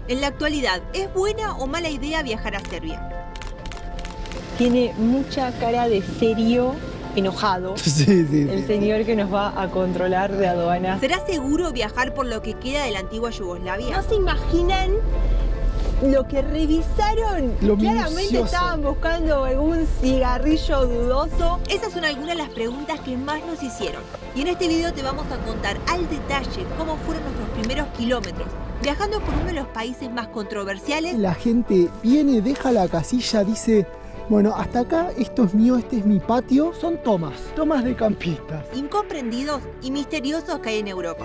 En la actualidad, ¿es buena o mala idea viajar a Serbia? Tiene mucha cara de serio, enojado. Sí. El señor que nos va a controlar de aduanas. ¿Será seguro viajar por lo que queda de la antigua Yugoslavia? ¿No se imaginan lo que revisaron? Lo Claramente minucioso. estaban buscando algún cigarrillo dudoso. Esas son algunas de las preguntas que más nos hicieron. Y en este video te vamos a contar al detalle cómo fueron nuestros primeros kilómetros, viajando por uno de los países más controversiales. La gente viene, deja la casilla, dice, bueno, hasta acá esto es mío, este es mi patio. Son tomas de campistas. Incomprendidos y misteriosos que hay en Europa.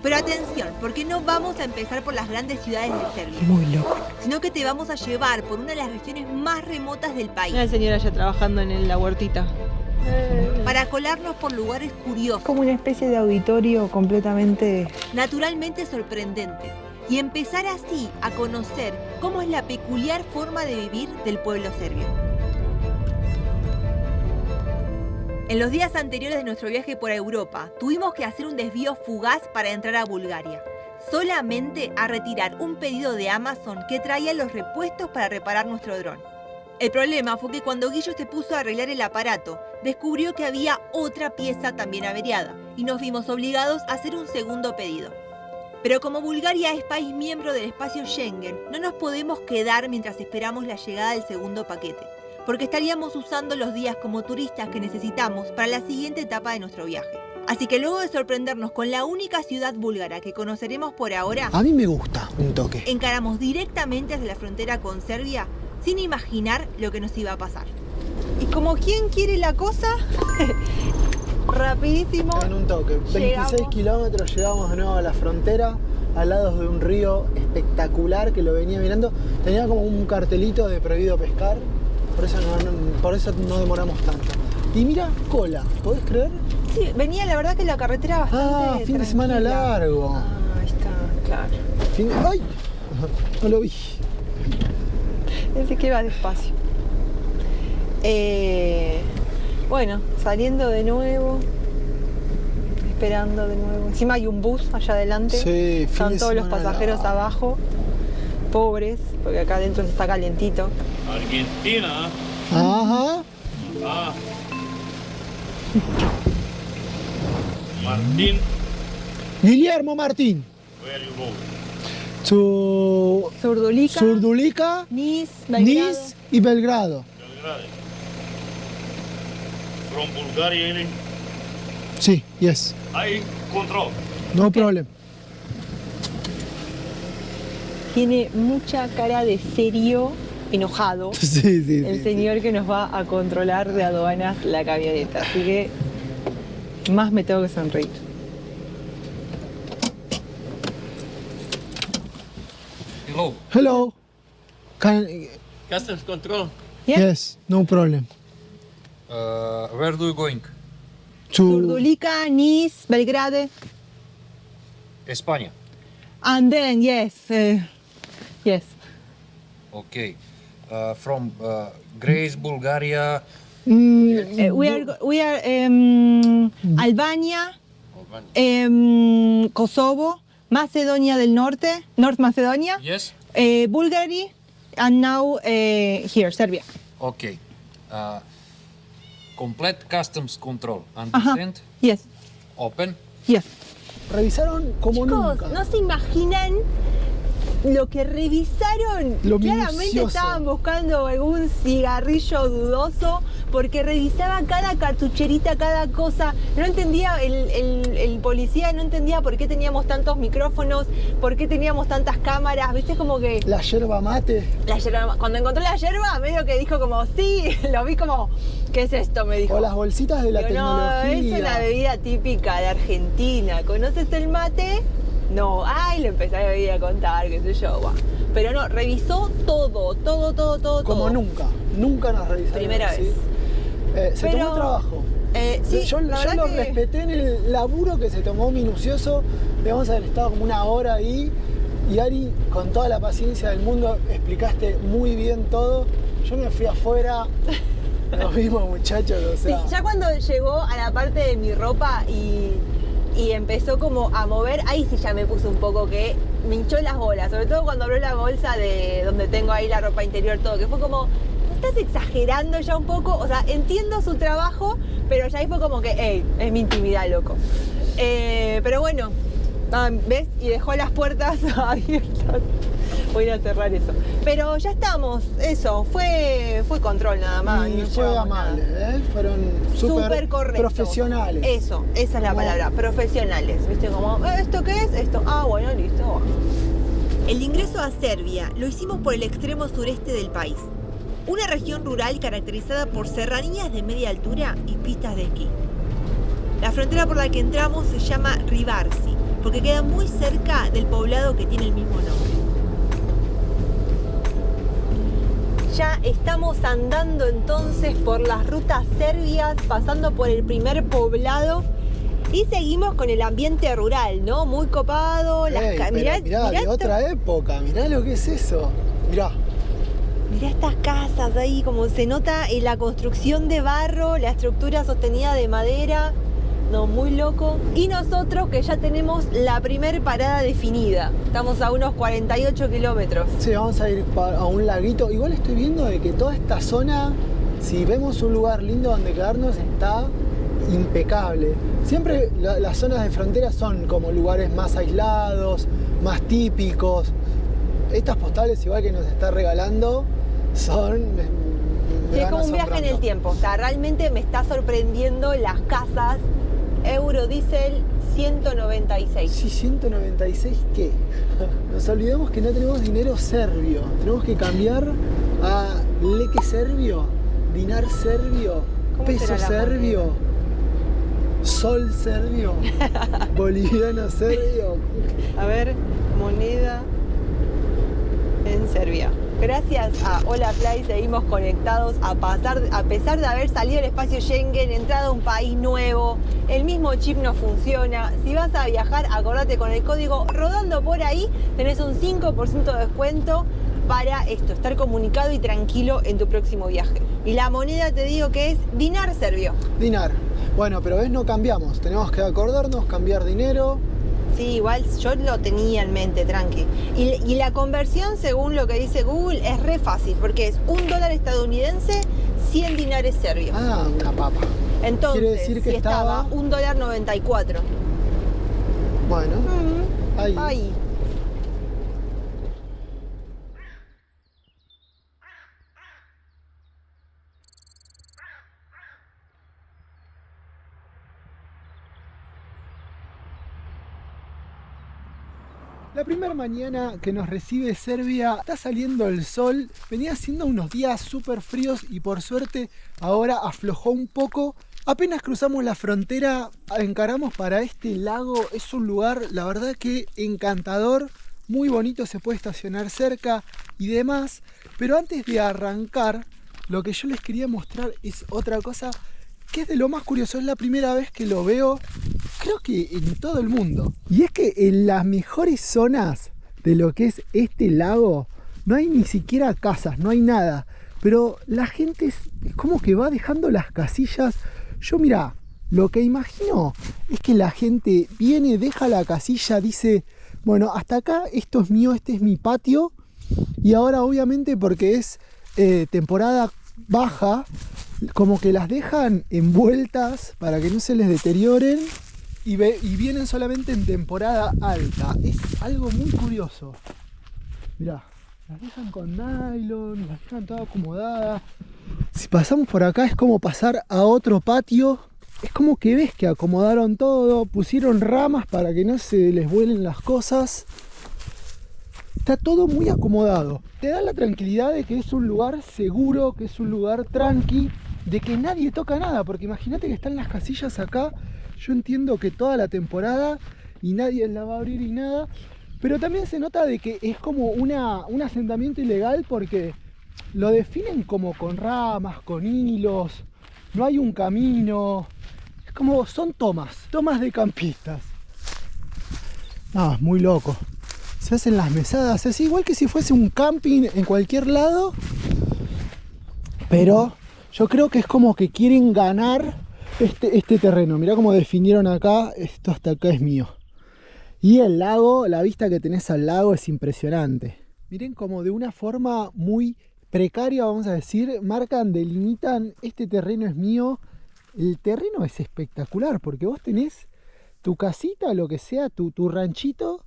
Pero atención, porque no vamos a empezar por las grandes ciudades de Serbia, Muy loco. sino que te vamos a llevar por una de las regiones más remotas del país, Una el señor allá trabajando en la huertita. para colarnos por lugares curiosos, Como una especie de auditorio completamente... naturalmente sorprendentes, y empezar así a conocer cómo es la peculiar forma de vivir del pueblo serbio. En los días anteriores de nuestro viaje por Europa, tuvimos que hacer un desvío fugaz para entrar a Bulgaria, solamente a retirar un pedido de Amazon que traía los repuestos para reparar nuestro dron. El problema fue que cuando Guillo se puso a arreglar el aparato, descubrió que había otra pieza también averiada y nos vimos obligados a hacer un segundo pedido. Pero como Bulgaria es país miembro del espacio Schengen, no nos podemos quedar mientras esperamos la llegada del segundo paquete, porque estaríamos usando los días como turistas que necesitamos para la siguiente etapa de nuestro viaje. Así que luego de sorprendernos con la única ciudad búlgara que conoceremos por ahora, A mí me gusta un toque. encaramos directamente hacia la frontera con Serbia sin imaginar lo que nos iba a pasar. Y como quien quiere la cosa, rapidísimo. En un toque. 26 Llegamos. kilómetros, llegamos de nuevo a la frontera, al lado de un río espectacular que lo venía mirando. Tenía como un cartelito de prohibido pescar, por eso no demoramos tanto. Y mira, cola, ¿podés creer? Sí, venía la verdad que la carretera bastante Fin de semana tranquila. largo. Ah, ahí está, claro. ¡Ay! No lo vi. Pensé que iba despacio. Bueno, saliendo de nuevo, esperando de nuevo. Encima hay un bus allá adelante. Sí, Están todos los pasajeros abajo, pobres, porque acá adentro está calientito. Argentina. Ajá. Ah. Martín, Guillermo Martín. where you go? To Surdulica, Surdulica, Nice, Belgrado. Nice y Belgrado. Belgrade. From Bulgaria, any? Sí, yes. I control. No problem. Tiene mucha cara de serio, enojado. Sí. El señor que nos va a controlar de aduanas la camioneta. Así que más me tengo que sonreír. Hello. Hello. Customs control. Yeah. Yes, no problem. Where do you going? To Surdulica, Nice, Belgrade. España. And then, yes. Yes. Okay. From Greece, Bulgaria. We are Albania, Albania. Kosovo, Macedonia del Norte, North Macedonia, Yes. Bulgaria, and now here, Serbia. Okay. Complete customs control. Understand? Yes, Open. yes. revisaron como Chicos, nunca. no se imaginan lo que revisaron. Lo Claramente minucioso. estaban buscando algún cigarrillo dudoso porque revisaba cada cartucherita, cada cosa. No entendía, el policía no entendía por qué teníamos tantos micrófonos, por qué teníamos tantas cámaras. ¿Viste? Como que La yerba mate. la yerba, cuando encontró la yerba, medio que dijo como, sí, lo vi como, ¿qué es esto? Me dijo. O las bolsitas de la Digo, no, tecnología. es una bebida típica de Argentina. ¿Conoces el mate? No. Ay, le empecé a contar, qué sé yo. Bueno. Pero no, revisó todo. Como nunca. Nunca nos revisaron. Primera así. vez. Se Pero, tomó trabajo. Sí, yo la verdad lo que- respeté en el laburo que se tomó minucioso. Debemos haber estado como una hora ahí. Y Ari, con toda la paciencia del mundo, explicaste muy bien todo. Yo me fui afuera. Los mismos muchachos, o sea. Sí, ya cuando llegó a la parte de mi ropa y empezó como a mover, ahí sí ya me puse un poco que me hinchó las bolas, sobre todo cuando abrió la bolsa de donde tengo ahí la ropa interior, todo, que fue como, ¿no estás exagerando ya un poco? O sea, entiendo su trabajo, pero ya ahí fue como que, hey, es mi intimidad, loco. Pero bueno, ¿ves? Y dejó las puertas abiertas. Voy a cerrar eso. Pero ya estamos, eso, fue control nada más. Y no fue llevamos amable, nada. fueron súper correctos. profesionales. Eso, esa es la palabra, profesionales. ¿Viste? Como, ¿esto qué es? Esto, bueno, listo. El ingreso a Serbia lo hicimos por el extremo sureste del país, una región rural caracterizada por serranías de media altura y pistas de esquí. La frontera por la que entramos se llama Ribarci, porque queda muy cerca del poblado que tiene el mismo nombre. Ya estamos andando entonces por las rutas serbias, pasando por el primer poblado y seguimos con el ambiente rural, ¿no? Muy copado. Mirá, de otra época, mirá lo que es eso. Mirá estas casas ahí, como se nota en la construcción de barro, la estructura sostenida de madera. No, muy loco. Y nosotros que ya tenemos la primer parada definida. Estamos a unos 48 kilómetros. Sí, vamos a ir a un laguito. Igual estoy viendo de que toda esta zona, si vemos un lugar lindo donde quedarnos, está impecable. Siempre las zonas de frontera son como lugares más aislados, más típicos. Estas postales, igual que nos está regalando, son... Sí, es como un viaje en el tiempo. O sea, realmente me está sorprendiendo las casas. Eurodiesel 196. Sí, 196, ¿qué? Nos olvidamos que no tenemos dinero serbio. Tenemos que cambiar a leque serbio, dinar serbio, peso serbio, sol serbio, boliviano serbio. A ver, moneda en Serbia. Gracias a Hola Fly seguimos conectados a pesar de haber salido del espacio Schengen, entrado a un país nuevo, el mismo chip no funciona. Si vas a viajar, acordate con el código Rodando por ahí, tenés un 5% de descuento para esto, estar comunicado y tranquilo en tu próximo viaje. Y la moneda te digo que es dinar serbio. Dinar. Bueno, pero ves, no cambiamos, tenemos que acordarnos, cambiar dinero. Sí, igual yo lo tenía en mente, tranqui. Y la conversión, según lo que dice Google, es re fácil, porque es $1 estadounidense, 100 dinares serbios. Ah, una papa. Entonces, quiere decir que si estaba $1.94. Bueno, ahí. La primera mañana que nos recibe Serbia, está saliendo el sol, venía haciendo unos días súper fríos y por suerte ahora aflojó un poco. Apenas cruzamos la frontera, encaramos para este lago, es un lugar la verdad que encantador, muy bonito, se puede estacionar cerca y demás. Pero antes de arrancar, lo que yo les quería mostrar es otra cosa que es de lo más curioso, es la primera vez que lo veo, creo que en todo el mundo. Y es que en las mejores zonas de lo que es este lago, no hay ni siquiera casas, no hay nada. Pero la gente es como que va dejando las casillas. Yo mirá, lo que imagino es que la gente viene, deja la casilla, dice, bueno, hasta acá esto es mío, este es mi patio. Y ahora obviamente porque es temporada baja, como que las dejan envueltas para que no se les deterioren y vienen solamente en temporada alta. Es algo muy curioso. Mirá, las dejan con nylon, las dejan todas acomodadas. Si pasamos por acá es como pasar a otro patio. Es como que ves que acomodaron todo, pusieron ramas para que no se les vuelen las cosas. Está todo muy acomodado. Te da la tranquilidad de que es un lugar seguro, que es un lugar tranqui, de que nadie toca nada, porque imagínate que están las casillas acá. Yo entiendo que toda la temporada y nadie la va a abrir y nada, pero también se nota de que es como un asentamiento ilegal porque lo definen como con ramas, con hilos, no hay un camino, es como son tomas de campistas. Ah, muy loco. Se hacen las mesadas, es igual que si fuese un camping en cualquier lado, pero yo creo que es como que quieren ganar este terreno. Mirá cómo definieron acá, esto hasta acá es mío. Y el lago, la vista que tenés al lago es impresionante. Miren como de una forma muy precaria, vamos a decir, marcan, delimitan, este terreno es mío. El terreno es espectacular porque vos tenés tu casita, lo que sea, tu ranchito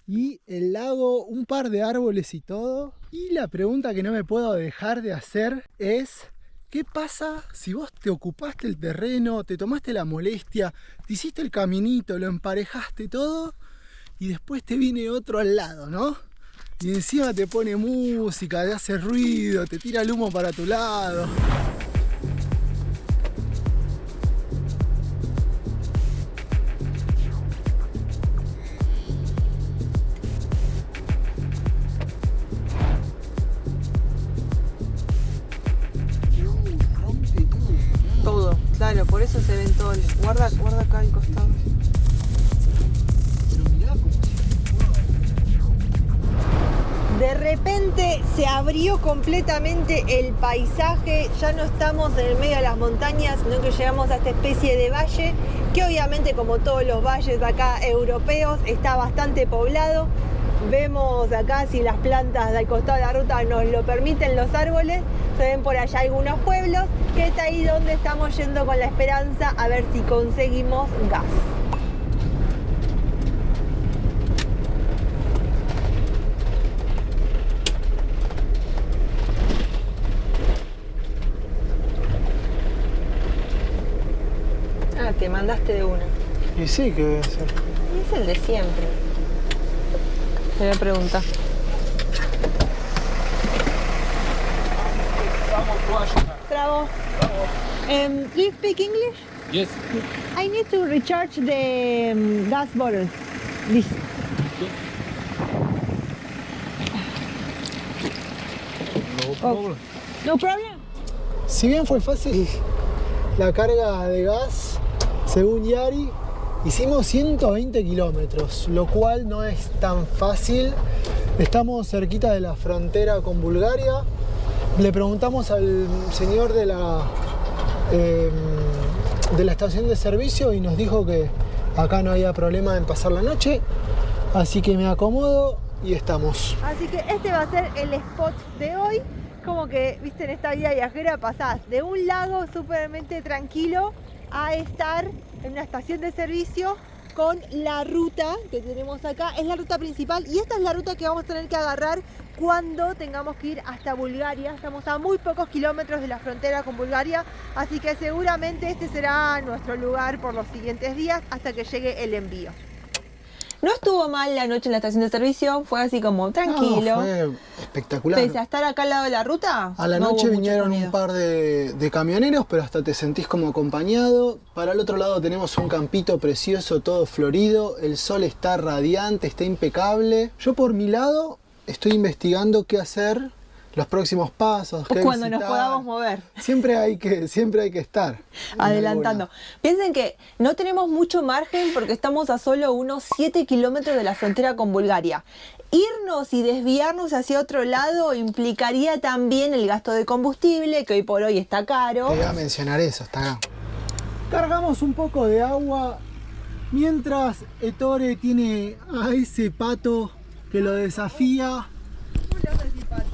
y el lago, un par de árboles y todo. Y la pregunta que no me puedo dejar de hacer es: ¿qué pasa si vos te ocupaste el terreno, te tomaste la molestia, te hiciste el caminito, lo emparejaste todo y después te viene otro al lado, ¿no? Y encima te pone música, te hace ruido, te tira el humo para tu lado. Todo, claro, por eso se ven todos. Guarda acá al costado. Pero mirá como si... De repente se abrió completamente el paisaje, ya no estamos en el medio de las montañas, sino que llegamos a esta especie de valle, que obviamente, como todos los valles acá europeos, está bastante poblado. Vemos acá, si las plantas del costado de la ruta nos lo permiten, los árboles, se ven por allá algunos pueblos, que es ahí donde estamos yendo con la esperanza a ver si conseguimos gas. Ah, te mandaste de una. Y sí, que debe ser. Es el de siempre. Te voy a preguntar. Bravo. Do you speak English? Yes. I need to recharge the gas bottle. This. No problem. No problem? Si bien fue fácil la carga de gas, según Yari, hicimos 120 kilómetros, lo cual no es tan fácil. Estamos cerquita de la frontera con Bulgaria. Le preguntamos al señor de la estación de servicio y nos dijo que acá no había problema en pasar la noche. Así que me acomodo y estamos. Así que este va a ser el spot de hoy. Como que, viste, en esta vida viajera pasás de un lago súpermente tranquilo a estar en una estación de servicio con la ruta que tenemos acá. Es la ruta principal y esta es la ruta que vamos a tener que agarrar cuando tengamos que ir hasta Bulgaria. Estamos a muy pocos kilómetros de la frontera con Bulgaria, así que seguramente este será nuestro lugar por los siguientes días hasta que llegue el envío. No estuvo mal la noche en la estación de servicio, fue así como tranquilo. No, fue espectacular. Pese a estar acá al lado de la ruta, a la no noche hubo mucho vinieron sonido. un par de camioneros, pero hasta te sentís como acompañado. Para el otro lado tenemos un campito precioso, todo florido. El sol está radiante, está impecable. Yo por mi lado estoy investigando qué hacer, los próximos pasos, qué Cuando nos visitar. podamos mover. Siempre hay que estar Adelantando. Piensen que no tenemos mucho margen porque estamos a solo unos 7 kilómetros de la frontera con Bulgaria. Irnos y desviarnos hacia otro lado implicaría también el gasto de combustible, que hoy por hoy está caro. Te voy a mencionar eso, está acá. Cargamos un poco de agua mientras Ettore tiene a ese pato que lo desafía.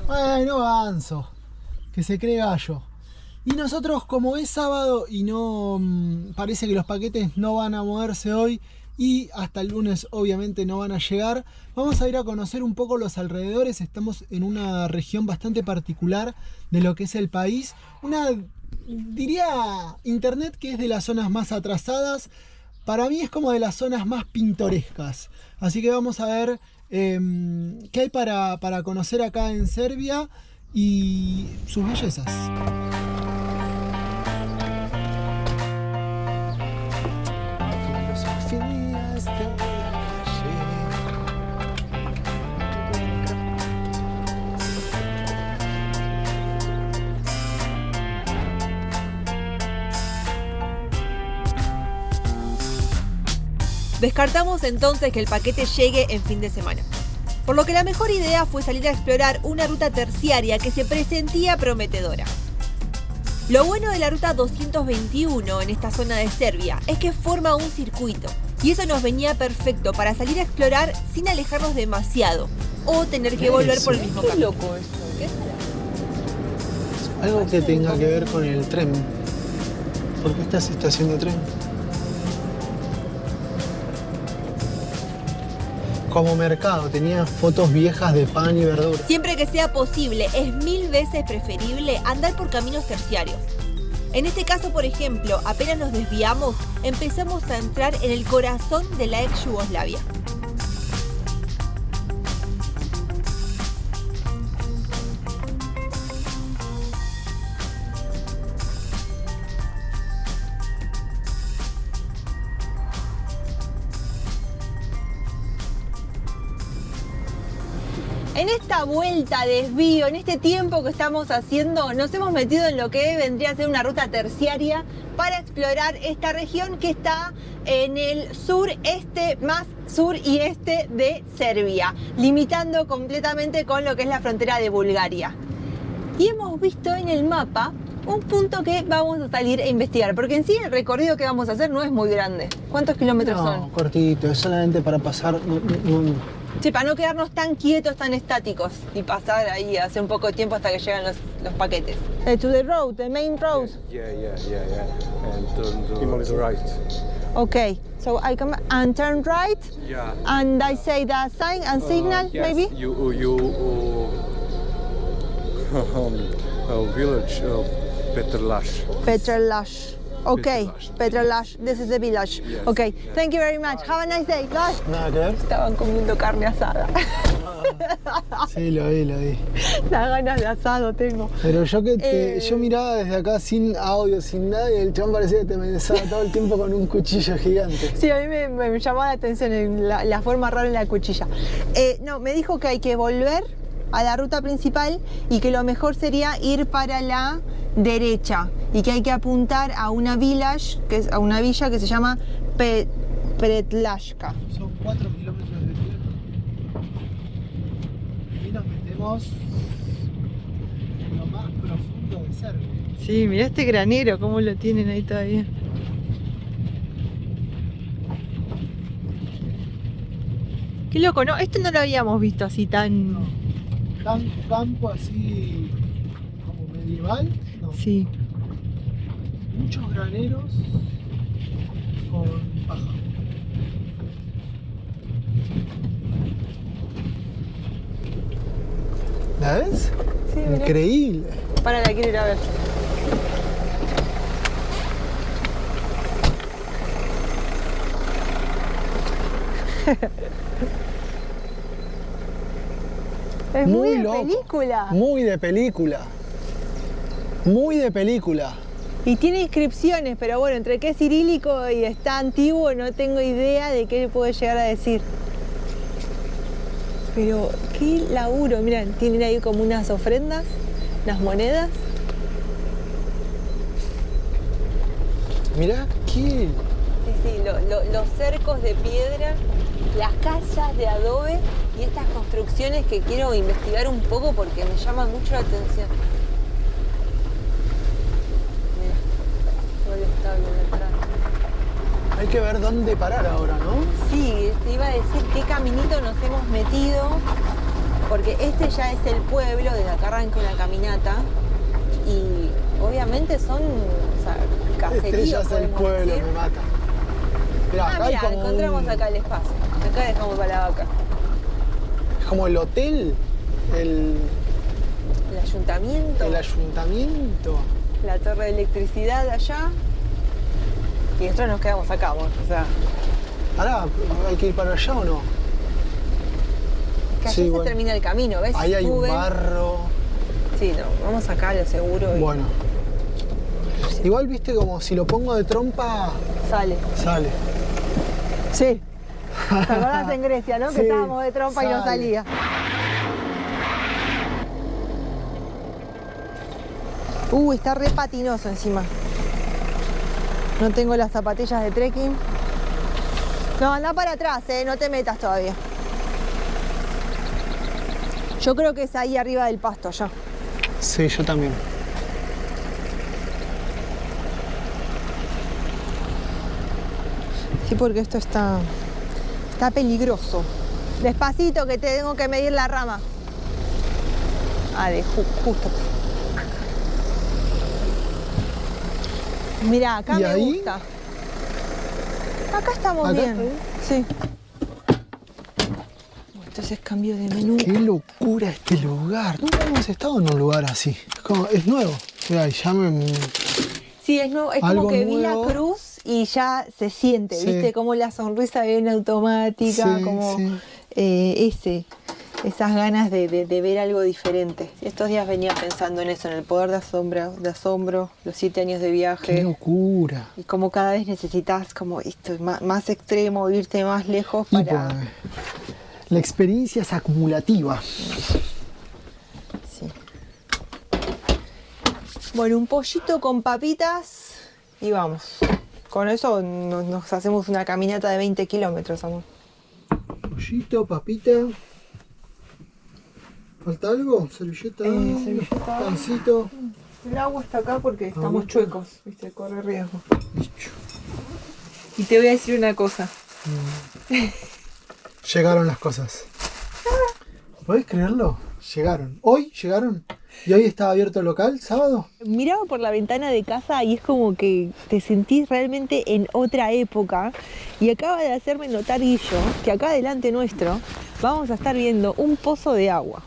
Bueno, ganso, que se cree gallo. Y nosotros, como es sábado y no parece que los paquetes no van a moverse hoy y hasta el lunes obviamente no van a llegar, vamos a ir a conocer un poco los alrededores. Estamos en una región bastante particular de lo que es el país. Diría internet que es de las zonas más atrasadas. Para mí es como de las zonas más pintorescas. Así que vamos a ver qué hay para conocer acá en Serbia y sus bellezas. Descartamos entonces que el paquete llegue en fin de semana. Por lo que la mejor idea fue salir a explorar una ruta terciaria que se presentía prometedora. Lo bueno de la ruta 221 en esta zona de Serbia es que forma un circuito. Y eso nos venía perfecto para salir a explorar sin alejarnos demasiado o tener que volver por el mismo Qué camino. loco esto. ¿Qué será? Algo que tenga que ver con el tren. ¿Por qué esta es estación de tren? Como mercado, tenía fotos viejas de pan y verdura. Siempre que sea posible, es 1000 veces preferible andar por caminos terciarios. En este caso, por ejemplo, apenas nos desviamos, empezamos a entrar en el corazón de la ex Yugoslavia. En esta vuelta, desvío, en este tiempo que estamos haciendo, nos hemos metido en lo que vendría a ser una ruta terciaria para explorar esta región que está en el sureste más sur y este de Serbia, limitando completamente con lo que es la frontera de Bulgaria. Y hemos visto en el mapa un punto que vamos a salir a investigar, porque en sí el recorrido que vamos a hacer no es muy grande. ¿Cuántos kilómetros No, son? cortito, es solamente para pasar. Sí, para no quedarnos tan quietos, tan estáticos y pasar ahí hace un poco de tiempo hasta que llegan los paquetes. To the road, the main road. Yeah. And turn to right. Okay, so I come and turn right, Yeah. and I say the sign and signal, Yes, maybe. Village Petrlash. Petrlash. Okay, Petrlash. Petrlash. This is the village. Yes. Okay, thank you very much. Have a nice day. Bye. Nada que ver. Estaban comiendo carne asada. Sí, lo vi. Las ganas de asado tengo. Pero yo miraba desde acá sin audio, sin nada, y el chabón parecía que te amenazaba todo el tiempo con un cuchillo gigante. Sí, a mí me llamaba la atención la forma rara en la cuchilla. No, me dijo que hay que volver a la ruta principal y que lo mejor sería ir para la derecha y que hay que apuntar a una village, a una villa que se llama Pretlashka. Son 4 kilómetros de tierra. Y nos metemos en lo más profundo de Serbia. Sí, mirá este granero, cómo lo tienen ahí todavía. Qué loco, ¿no? Esto no lo habíamos visto así tan... No. Campo así como medieval. No. Sí. Muchos graneros con paja. ¿La ves? Sí, mirá. Increíble. Para, la quiero ir a ver. Es muy de loco. película. Muy de película. Muy de película. Y tiene inscripciones, pero bueno, entre que es cirílico y está antiguo, no tengo idea de qué puede llegar a decir. Pero qué laburo, miren, tienen ahí como unas ofrendas, unas monedas. Mirá qué. Sí, los cercos de piedra, las casas de adobe y estas construcciones que quiero investigar un poco porque me llaman mucho la atención. Mira, todo el establo de atrás. Hay que ver dónde parar ahora, ¿no? Sí, te iba a decir qué caminito nos hemos metido, porque este ya es el pueblo, desde acá arranca una caminata y obviamente son, o sea, caseríos. Este ya es el podemos pueblo, decir. me mata. Mirá, acá hay Mira, como encontramos un- acá el espacio. Acá dejamos para la vaca. Es como el hotel, El ayuntamiento, el ayuntamiento. la torre de electricidad allá. Y nosotros nos quedamos acá, vos, o sea, Ahora, ¿hay que ir para allá o no? que allí Sí, se bueno. termina el camino, ¿ves? Ahí hay un Suben. barro. Sí, no, vamos acá, lo seguro. Y Bueno. Igual viste como si lo pongo de trompa, sale. sale. Sí. ¿Te acordás en Grecia, no? Sí, Que estábamos de trompa y no sale. salía. Está re patinoso encima. No tengo las zapatillas de trekking. No, anda para atrás, no te metas todavía. Yo creo que es ahí arriba del pasto ya. Sí, yo también. Sí, porque esto está peligroso. Despacito que te tengo que medir la rama. Justo. Mira, acá ¿Y me ahí? gusta. Acá estamos ¿Acá bien. está bien? Sí. Entonces cambio de menú. Qué locura este lugar. Nunca hemos estado en un lugar así. Es nuevo. Mira, ya me... Sí, es nuevo. Es Algo como que vi nuevo. la cruz y ya se siente, Sí. ¿viste? Como la sonrisa viene automática, Sí, como sí. esas ganas de ver algo diferente. Estos días venía pensando en eso, en el poder de asombro, los 7 años de Qué viaje. locura. Y como cada vez necesitas como esto, más extremo, irte más lejos Y para... pues, la experiencia es acumulativa. Sí. Bueno, un pollito con papitas y vamos. Con eso nos hacemos una caminata de 20 kilómetros, amor. Pollito, papita. ¿Falta algo? ¿Servilleta? Servilleta. Pancito. El agua está acá porque estamos Agüita. chuecos, ¿viste? Corre riesgo. Dicho. Y te voy a decir una cosa. Llegaron las cosas. ¿Podés creerlo? Llegaron. Hoy llegaron. ¿Y hoy estaba abierto el local? ¿Sábado? Miraba por la ventana de casa y es como que te sentís realmente en otra época. Y acaba de hacerme notar Guillo que acá delante nuestro vamos a estar viendo un pozo de agua.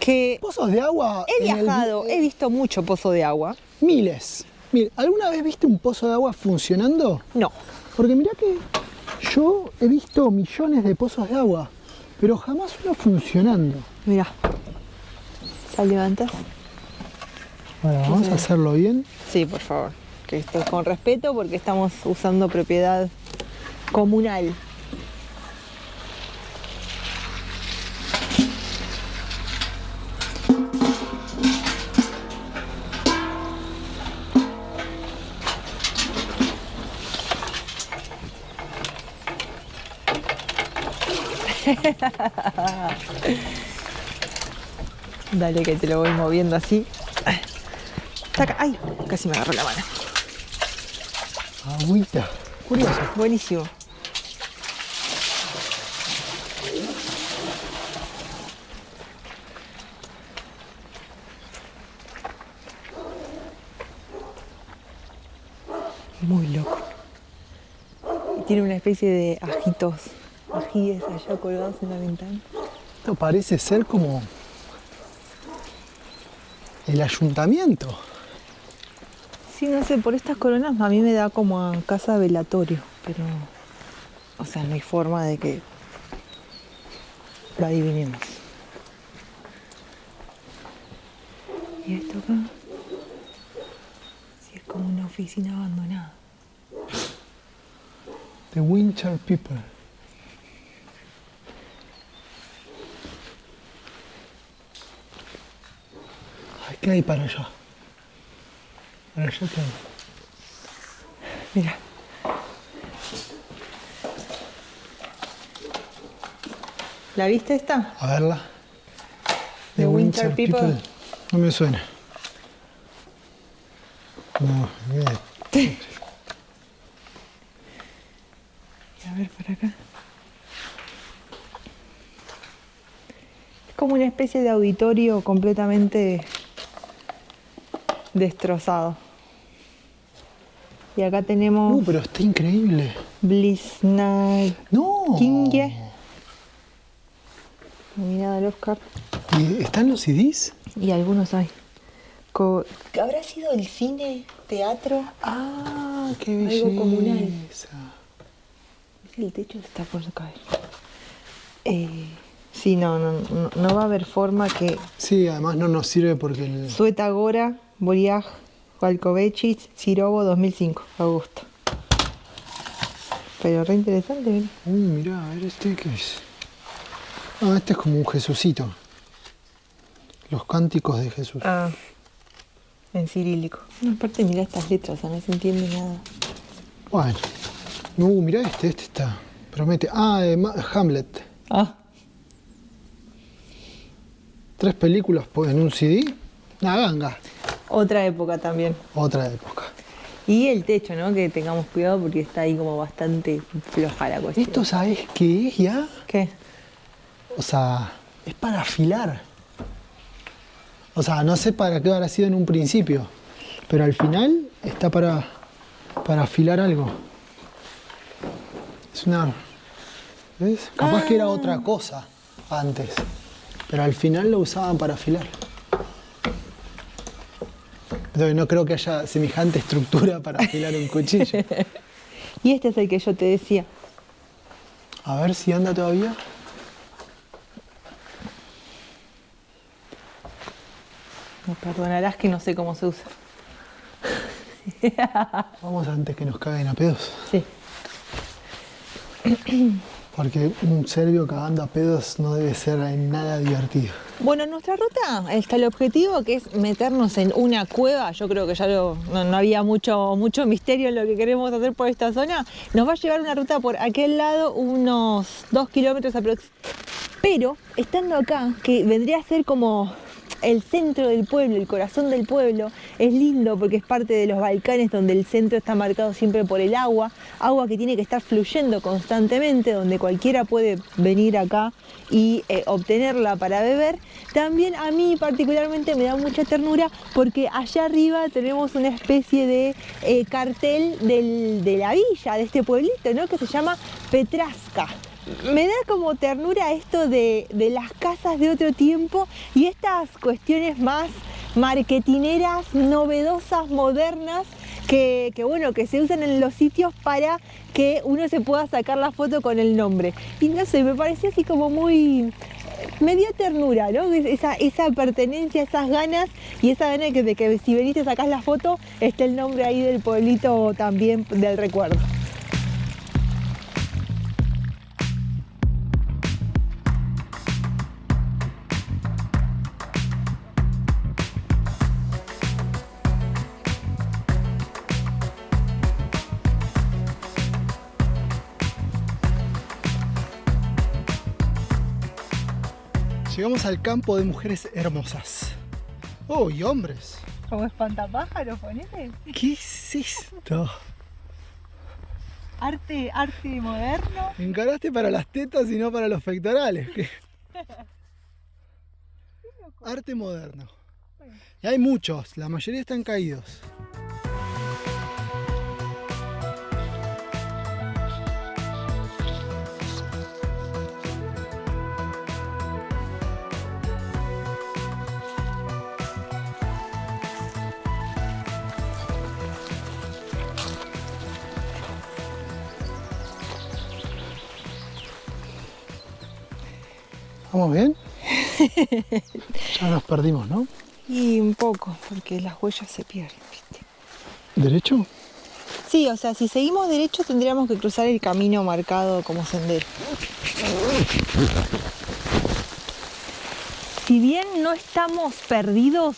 Que Pozos de agua. he en el- viajado, he visto mucho pozo de agua. Miles. Mira, ¿alguna vez viste un pozo de agua funcionando? No. Porque mirá que yo he visto millones de pozos de agua, pero jamás uno funcionando. Mirá. ¿Sal levantas? Bueno, vamos a hacerlo bien. Sí, por favor. Que esto es con respeto porque estamos usando propiedad comunal. Dale que te lo voy moviendo así. Taca. Ay, casi me agarró la mano. Agüita. Curioso. Buenísimo. Muy loco. Y tiene una especie de ajíes allá colgados en la ventana. Esto parece ser como el ayuntamiento. Sí, no sé, por estas coronas a mí me da como a casa velatorio, pero... O sea, no hay forma de que lo adivinemos. ¿Y esto acá? Sí, es como una oficina abandonada. The Winter People. Ay, ¿qué hay para allá? Para allá qué hay. Mira. ¿La viste esta? A verla. The Winter People. No me suena. No, bien. A ver, por acá. Es como una especie de auditorio completamente destrozado. Y acá tenemos Pero está increíble. Blizzard No. Kingie. Nominada al Oscar. ¿Y están los CDs? Y algunos hay. ¿Habrá sido el cine, teatro? Ah, qué belleza. Algo comunal. El techo está por caer. Sí, no va a haber forma que Sí, además no nos sirve porque el... Sueta Gora, Boriaj, Walkovechi, Sirobo 2005, agosto. Pero re interesante, mira. Mirá, a ver este qué es. Ah, este es como un Jesucito. Los cánticos de Jesús. Ah, en cirílico. No, aparte mira estas letras, o sea, no se entiende nada. Bueno. No, mirá este está. Promete. Ah, Hamlet. Ah, 3 películas en un CD. Una ganga. otra época también. Otra época. Y el techo, ¿no? Que tengamos cuidado porque está ahí como bastante floja la cuestión. ¿Esto sabés qué es ya? ¿Qué? O sea, es para afilar. O sea, no sé para qué habrá sido en un principio, pero al final está para afilar algo. Es una... ¿Ves? Capaz que era otra cosa antes, pero al final lo usaban para afilar. Entonces no creo que haya semejante estructura para afilar un cuchillo. Y este es el que yo te decía. A ver si anda todavía. Me perdonarás que no sé cómo se usa. Vamos antes que nos caguen a pedos. Sí. Porque un serbio cagando a pedos no debe ser en nada divertido. Bueno, en nuestra ruta está el objetivo, que es meternos en una cueva. Yo creo que ya no había mucho misterio en lo que queremos hacer por esta zona. Nos va a llevar una ruta por aquel lado, unos 2 kilómetros aproximadamente. Pero estando acá, que vendría a ser como el centro del pueblo, el corazón del pueblo, es lindo porque es parte de los Balcanes, donde el centro está marcado siempre por el agua que tiene que estar fluyendo constantemente, donde cualquiera puede venir acá y obtenerla para beber. También a mí particularmente me da mucha ternura porque allá arriba tenemos una especie de cartel de la villa, de este pueblito, ¿no? Que se llama Petraska. Me da como ternura esto de las casas de otro tiempo y estas cuestiones más marketineras, novedosas, modernas, que se usan en los sitios para que uno se pueda sacar la foto con el nombre. Y no sé, me pareció así como muy... me dio ternura, ¿no? Esa pertenencia, esas ganas y esa gana de que si venís te sacás la foto, esté el nombre ahí del pueblito también del recuerdo. Llegamos al campo de mujeres hermosas. Oh, y hombres. Como espantapájaros, ponete. ¿Qué es esto? Arte moderno. Encaraste para las tetas y no para los pectorales. ¿Qué? Arte moderno. Y hay muchos, la mayoría están caídos. ¿Vamos bien? Ya nos perdimos, ¿no? Y un poco, porque las huellas se pierden, ¿viste? ¿Derecho? Sí, o sea, si seguimos derecho tendríamos que cruzar el camino marcado como sendero. Si bien no estamos perdidos,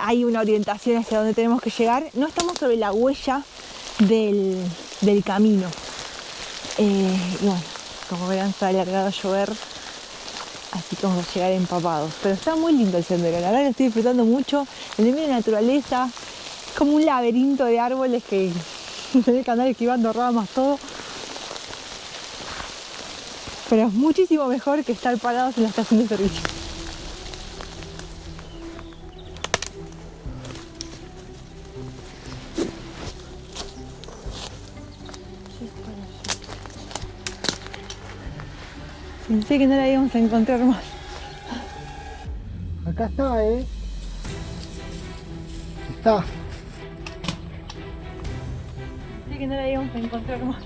hay una orientación hacia donde tenemos que llegar, no estamos sobre la huella del camino. Y bueno, como verán, se ha alargado a llover, así que vamos a llegar empapados. Pero está muy lindo el sendero, la verdad lo estoy disfrutando mucho. El medio de la naturaleza, es como un laberinto de árboles que tenés que andar esquivando ramas, todo. Pero es muchísimo mejor que estar parados en la estación de servicio. Pensé que no la íbamos a encontrar más. Acá está, ¿eh? Está. Pensé que no la íbamos a encontrar más.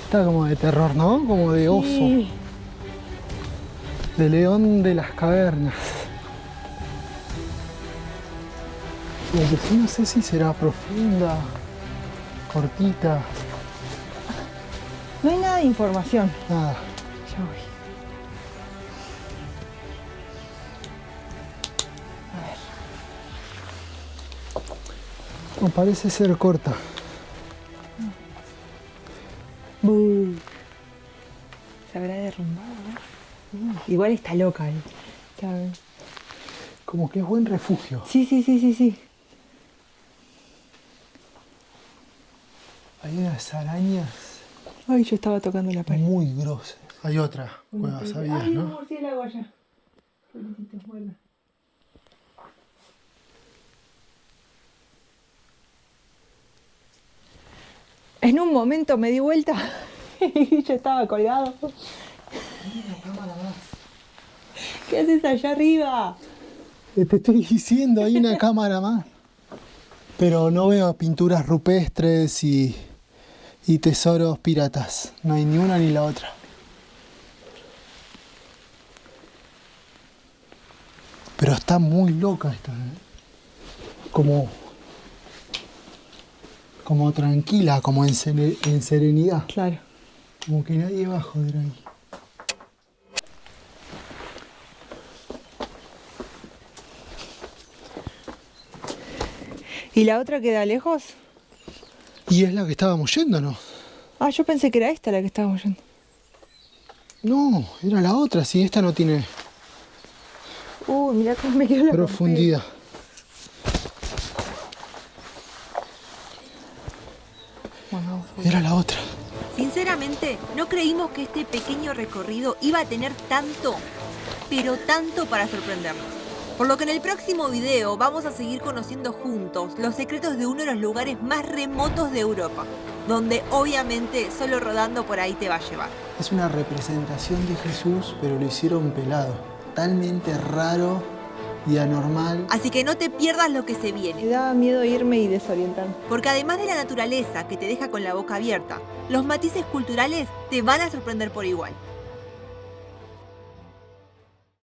Está como de terror, ¿no? Como de oso. Sí. De león de las cavernas. Lo que sí no sé si será profunda, cortita, No hay nada de información. nada. Ya voy. No parece ser corta. Buh. Se habrá derrumbado, ¿no? Igual está loca, ¿eh? Como que es buen refugio. Sí. Hay unas arañas Ay, yo estaba tocando la pared. muy grosas. Hay otra cueva, sabías, Ay, un ¿no? murciélago allá. Pobrecito, bueno. En un momento me di vuelta y yo estaba colgado. ¿Qué haces allá arriba? Te estoy diciendo, hay una cámara más. Pero no veo pinturas rupestres y tesoros piratas. No hay ni una ni la otra. Pero está muy loca esta, ¿eh? Como tranquila, como en serenidad. Claro. Como que nadie va a joder ahí. ¿Y la otra queda lejos? Y es la que estábamos yendo, ¿no? Ah, yo pensé que era esta la que estábamos yendo. No, era la otra. Si esta no tiene Mirá cómo me quedó la profundidad. Bueno, Era la otra. Sinceramente, no creímos que este pequeño recorrido iba a tener tanto, pero tanto para sorprendernos. Por lo que en el próximo video vamos a seguir conociendo juntos los secretos de uno de los lugares más remotos de Europa, donde obviamente solo rodando por ahí te va a llevar. Es una representación de Jesús, pero lo hicieron pelado. Totalmente raro y anormal. Así que no te pierdas lo que se me viene, daba miedo irme y desorientarme. porque además de la naturaleza que te deja con la boca abierta, los matices culturales te van a sorprender por igual.